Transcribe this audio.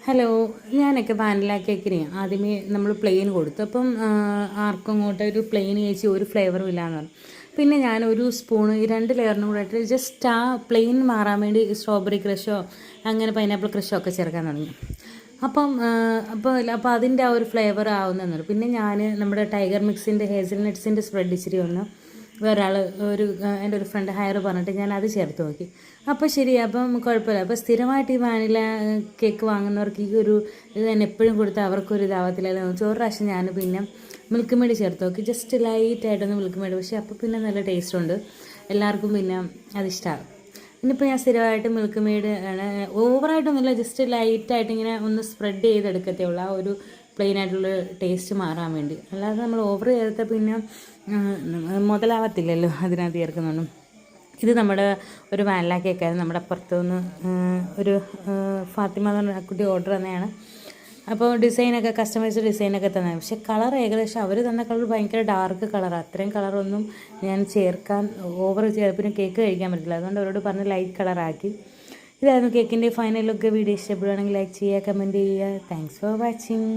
Hello, ഞാനൊക്കെ vanilla കേക്കിന് ആദ്യമേ നമ്മൾ പ്ലെയിൻ കൊടുത്തു. അപ്പം ആർക്കും അങ്ങോട്ട് ഒരു പ്ലെയിൻ ചേച്ചി ഒരു ഫ്ലേവറും ഇല്ലയെന്ന് പറഞ്ഞു. പിന്നെ ഞാൻ ഒരു സ്പൂണ് ഈ 2 ലെയറിനും കൂടെ ഇട്ട് ജസ്റ്റ് ആ പ്ലെയിൻ മാറാൻ വേണ്ടി സ്ട്രോബെറി ക്രഷോ അങ്ങനെ പൈനാപ്പിൾ ക്രഷോ ഒക്കെ ചേർക്കാൻ തുടങ്ങി. അപ്പോൾ അതിൻ്റെ ആ ഒരു ഫ്ലേവർ ആവുന്നതെന്ന്. പിന്നെ ഞാൻ നമ്മുടെ ടൈഗർ മിക്സിൻ്റെ ഹേസൽനട്ട്സിൻ്റെ സ്പ്രെഡ് ഇച്ചിരി ഒന്ന് വേറൊരാൾ എൻ്റെ ഒരു ഫ്രണ്ട് ഹയർ പറഞ്ഞിട്ട് ഞാൻ അത് ചേർത്ത് നോക്കി. അപ്പോൾ ശരി, അപ്പം കുഴപ്പമില്ല. അപ്പോൾ സ്ഥിരമായിട്ട് ഈ വാനില കേക്ക് വാങ്ങുന്നവർക്ക് ഈ ഒരു ഇത് തന്നെ എപ്പോഴും കൊടുത്താൽ അവർക്കൊരു ഇതാവത്തില്ലല്ലോ. ഒരു പ്രാവശ്യം ഞാൻ പിന്നെ മിൽക്ക് മെയ്ഡ് ചേർത്ത് നോക്കി, ജസ്റ്റ് ലൈറ്റായിട്ടൊന്ന് മിൽക്ക് മെയ്ഡ്. പക്ഷേ അപ്പോൾ പിന്നെ നല്ല ടേസ്റ്റ് ഉണ്ട്, എല്ലാവർക്കും പിന്നെ അതിഷ്ടമാകും. ഇനിയിപ്പോൾ ഞാൻ സ്ഥിരമായിട്ട് മിൽക്ക് മെയ്ഡ് ആണ്, ഓവറായിട്ടൊന്നുമില്ല, ജസ്റ്റ് ലൈറ്റായിട്ട് ഇങ്ങനെ ഒന്ന് സ്പ്രെഡ് ചെയ്തെടുക്കത്തേ ഉള്ളൂ, ആ ഒരു പ്ലെയിൻ ആയിട്ടുള്ള ടേസ്റ്റ് മാറാൻ വേണ്ടി. അല്ലാതെ നമ്മൾ ഓവർ ചേർത്താൽ പിന്നെ മുതലാവത്തില്ലല്ലോ അതിനകത്ത് ചേർക്കുന്നതുകൊണ്ടും. ഇത് നമ്മുടെ ഒരു വാനില കേക്കായിരുന്നു. നമ്മുടെ അപ്പുറത്തുനിന്ന് ഒരു ഫാത്തിമ എന്ന് പറഞ്ഞ കുട്ടി ഓർഡർ തന്നെയാണ്. അപ്പോൾ ഡിസൈനൊക്കെ കസ്റ്റമൈസ്ഡ് ഡിസൈനൊക്കെ തന്നെ. പക്ഷേ കളർ ഏകദേശം അവർ തന്ന കളർ ഭയങ്കര ഡാർക്ക് കളറാണ്. അത്രയും കളറൊന്നും ഞാൻ ചേർക്കാൻ ഓവർ പിന്നെ കേക്ക് കഴിക്കാൻ പറ്റില്ല. അതുകൊണ്ട് അവരോട് പറഞ്ഞ് ലൈറ്റ് കളറാക്കി. ഇതായിരുന്നു കേക്കിൻ്റെ ഫൈനൽ ലുക്ക്. വീഡിയോ ഇഷ്ടപ്പെടുകയാണെങ്കിൽ ലൈക്ക് ചെയ്യുക, കമൻറ്റ് ചെയ്യുക. Thanks for watching.